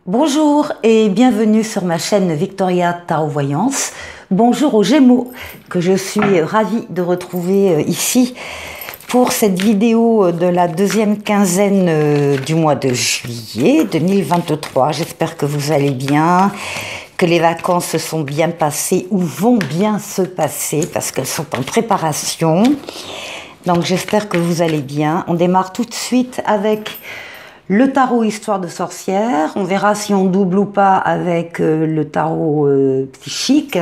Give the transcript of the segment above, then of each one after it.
Bonjour et bienvenue sur ma chaîne Victoria Tarot Voyance. Bonjour aux Gémeaux que je suis ravie de retrouver ici pour cette vidéo de la deuxième quinzaine du mois de juillet 2023. J'espère que vous allez bien, que les vacances se sont bien passées ou vont bien se passer parce qu'elles sont en préparation. Donc j'espère que vous allez bien. On démarre tout de suite avec le tarot Histoire de sorcière. On verra si on double ou pas avec le tarot psychique.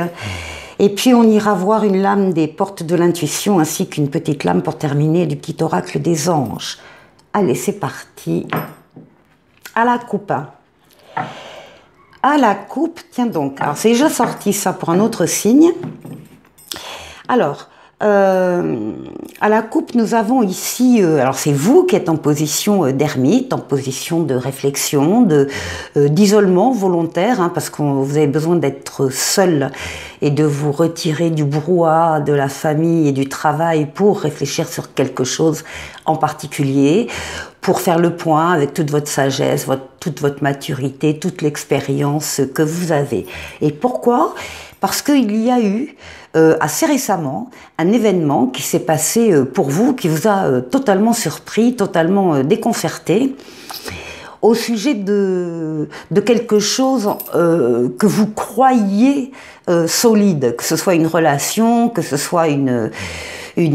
Et puis on ira voir une lame des portes de l'intuition ainsi qu'une petite lame pour terminer du petit oracle des anges. Allez, c'est parti. À la coupe. À la coupe, tiens donc. Alors c'est déjà sorti ça pour un autre signe. Alors, à la coupe, nous avons ici, alors c'est vous qui êtes en position d'ermite, en position de réflexion, d'isolement volontaire, hein, parce que vous avez besoin d'être seul et de vous retirer du brouhaha de la famille et du travail pour réfléchir sur quelque chose en particulier, pour faire le point avec toute votre sagesse, toute votre maturité, toute l'expérience que vous avez. Et pourquoi ? Parce qu'il y a eu assez récemment un événement qui s'est passé pour vous, qui vous a totalement surpris, totalement déconcerté, au sujet de quelque chose que vous croyiez solide, que ce soit une relation, que ce soit une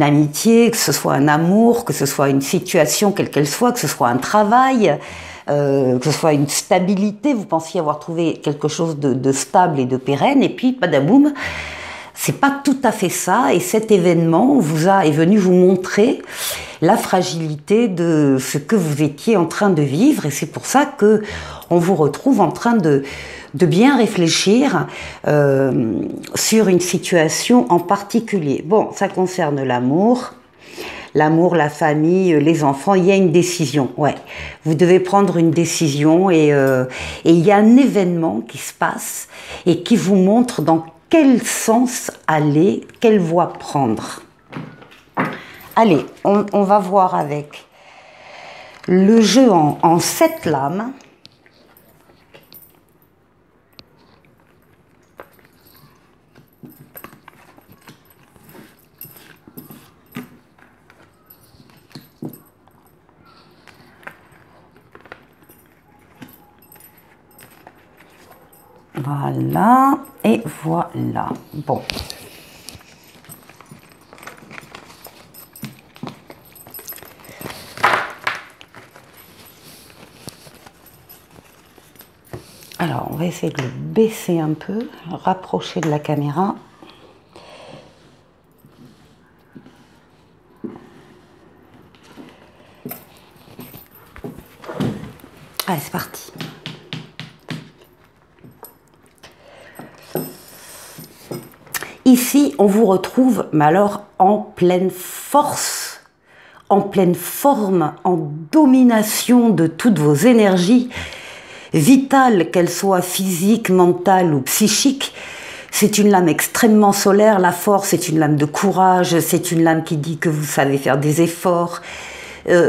amitié, que ce soit un amour, que ce soit une situation quelle qu'elle soit, que ce soit un travail, que ce soit une stabilité, vous pensiez avoir trouvé quelque chose de stable et de pérenne, et puis badaboum, c'est pas tout à fait ça, et cet événement est venu vous montrer la fragilité de ce que vous étiez en train de vivre, et c'est pour ça que on vous retrouve en train de bien réfléchir sur une situation en particulier. Bon, ça concerne l'amour, la famille, les enfants, il y a une décision, ouais. Vous devez prendre une décision et il y a un événement qui se passe et qui vous montre dans quel sens aller, quelle voie prendre. Allez, on va voir avec le jeu en 7 lames. Voilà, et voilà. Bon. Alors, on va essayer de le baisser un peu, rapprocher de la caméra. Allez, c'est parti. Ici, on vous retrouve, mais alors en pleine force, en pleine forme, en domination de toutes vos énergies vitales, qu'elles soient physiques, mentales ou psychiques. C'est une lame extrêmement solaire, la force, c'est une lame de courage, c'est une lame qui dit que vous savez faire des efforts.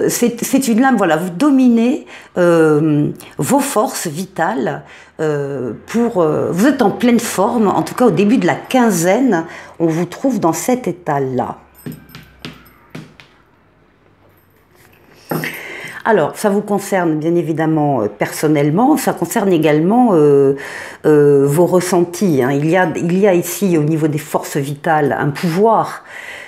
C'est une lame, voilà, vous dominez vos forces vitales vous êtes en pleine forme, en tout cas au début de la quinzaine, on vous trouve dans cet état-là. Alors, ça vous concerne bien évidemment personnellement, ça concerne également vos ressentis, hein. Il y a ici au niveau des forces vitales un pouvoir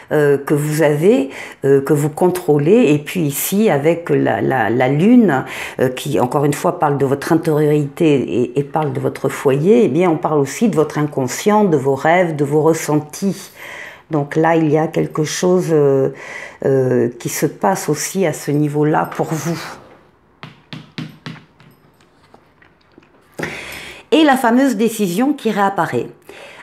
que vous avez, que vous contrôlez, et puis ici avec la lune qui encore une fois parle de votre intériorité et parle de votre foyer, eh bien on parle aussi de votre inconscient, de vos rêves, de vos ressentis. Donc là il y a quelque chose qui se passe aussi à ce niveau-là pour vous. Et la fameuse décision qui réapparaît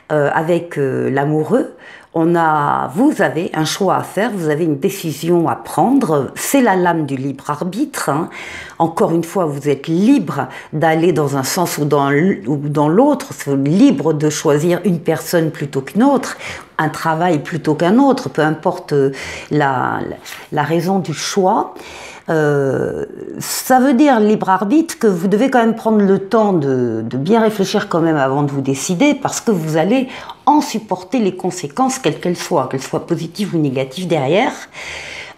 avec l'amoureux. Vous avez un choix à faire, vous avez une décision à prendre, c'est la lame du libre arbitre, hein. Encore une fois, vous êtes libre d'aller dans un sens ou dans l'autre, libre de choisir une personne plutôt qu'une autre, un travail plutôt qu'un autre, peu importe la raison du choix. Ça veut dire, libre arbitre, que vous devez quand même prendre le temps de bien réfléchir quand même avant de vous décider, parce que vous allez en supporter les conséquences, quelles qu'elles soient positives ou négatives derrière.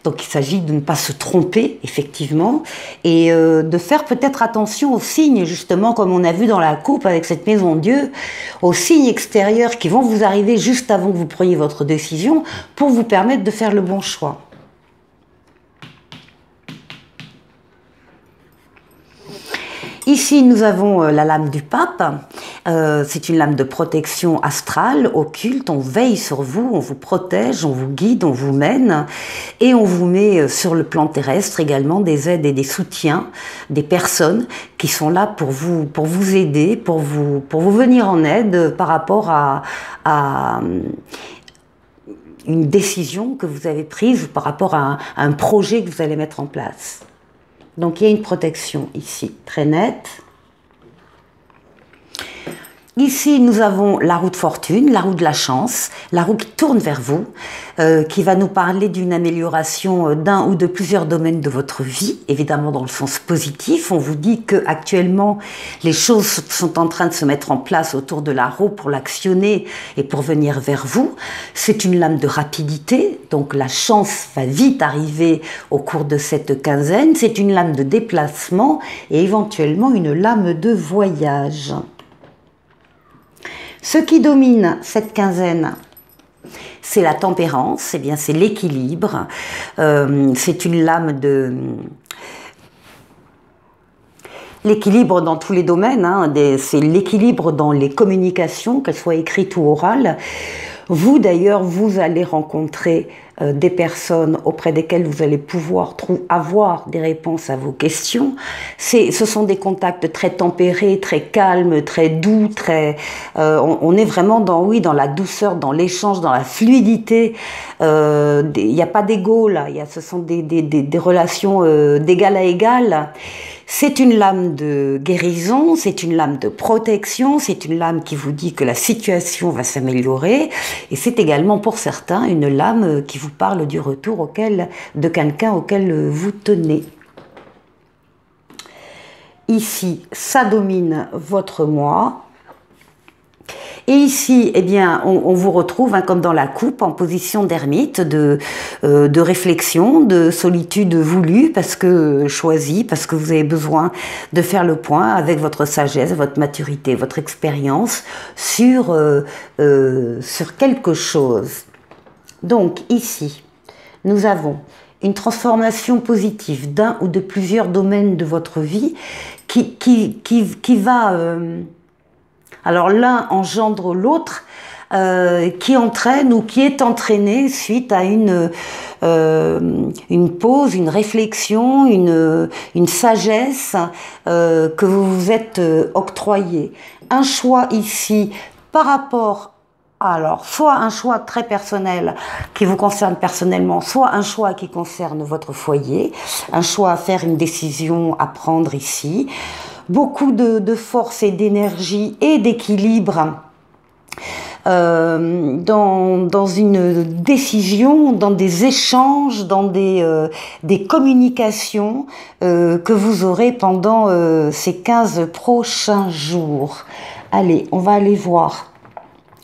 Donc il s'agit de ne pas se tromper, effectivement, et de faire peut-être attention aux signes, justement, comme on a vu dans la coupe avec cette maison de Dieu, aux signes extérieurs qui vont vous arriver juste avant que vous preniez votre décision pour vous permettre de faire le bon choix. Ici, nous avons la lame du pape. C'est une lame de protection astrale, occulte. On veille sur vous, on vous protège, on vous guide, on vous mène. Et on vous met sur le plan terrestre également des aides et des soutiens, des personnes qui sont là pour vous aider, pour vous venir en aide par rapport à une décision que vous avez prise, par rapport à un projet que vous allez mettre en place. Donc il y a une protection ici, très nette. Ici, nous avons la roue de fortune, la roue de la chance, la roue qui tourne vers vous, qui va nous parler d'une amélioration d'un ou de plusieurs domaines de votre vie, évidemment dans le sens positif. On vous dit que actuellement les choses sont en train de se mettre en place autour de la roue pour l'actionner et pour venir vers vous. C'est une lame de rapidité, donc la chance va vite arriver au cours de cette quinzaine. C'est une lame de déplacement et éventuellement une lame de voyage. Ce qui domine cette quinzaine, c'est la tempérance, eh bien c'est l'équilibre, c'est une lame de... L'équilibre dans tous les domaines, hein, c'est l'équilibre dans les communications, qu'elles soient écrites ou orales. Vous d'ailleurs, vous allez rencontrer des personnes auprès desquelles vous allez pouvoir avoir des réponses à vos questions. Ce sont des contacts très tempérés, très calmes, très doux, on est vraiment dans la douceur, dans l'échange, dans la fluidité. Il n'y a pas d'ego là, ce sont des relations d'égal à égal. C'est une lame de guérison, c'est une lame de protection, c'est une lame qui vous dit que la situation va s'améliorer, et c'est également pour certains une lame qui vous parle du retour de quelqu'un auquel vous tenez. Ici, ça domine votre moi. Et ici, eh bien, on vous retrouve, hein, comme dans la coupe, en position d'ermite, de réflexion, de solitude voulue, parce que choisie, parce que vous avez besoin de faire le point avec votre sagesse, votre maturité, votre expérience sur quelque chose. Donc ici, nous avons une transformation positive d'un ou de plusieurs domaines de votre vie qui va... alors l'un engendre l'autre, qui entraîne ou qui est entraîné suite à une pause, une réflexion, une sagesse que vous vous êtes octroyé. Un choix ici par rapport, alors soit un choix très personnel qui vous concerne personnellement, soit un choix qui concerne votre foyer, un choix à faire, une décision à prendre ici. Beaucoup de force et d'énergie et d'équilibre dans une décision, dans des échanges, dans des communications que vous aurez pendant ces 15 prochains jours. Allez, on va aller voir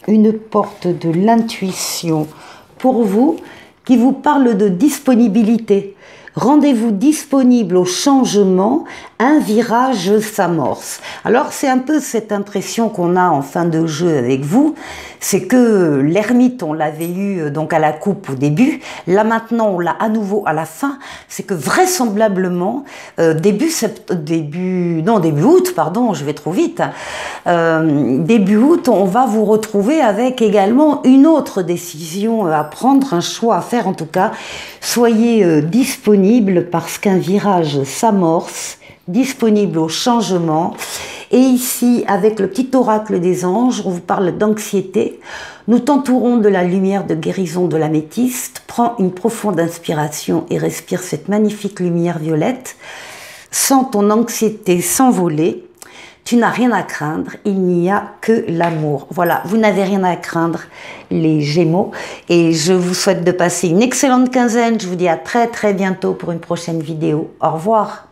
une porte de l'intuition pour vous qui vous parle de disponibilité. Rendez-vous disponible au changement, un virage s'amorce. Alors c'est un peu cette impression qu'on a en fin de jeu avec vous, c'est que l'ermite, on l'avait eu donc à la coupe au début, là maintenant on l'a à nouveau à la fin, c'est que vraisemblablement, début août, pardon, je vais trop vite, début août, on va vous retrouver avec également une autre décision à prendre, un choix à faire en tout cas. Soyez disponible parce qu'un virage s'amorce, disponible au changement. Et ici, avec le petit oracle des anges, on vous parle d'anxiété. Nous t'entourons de la lumière de guérison de l'améthyste. Prends une profonde inspiration et respire cette magnifique lumière violette. Sens ton anxiété s'envoler. tu n'as rien à craindre, il n'y a que l'amour. Voilà, vous n'avez rien à craindre, les Gémeaux. Et je vous souhaite de passer une excellente quinzaine. Je vous dis à très très bientôt pour une prochaine vidéo. Au revoir.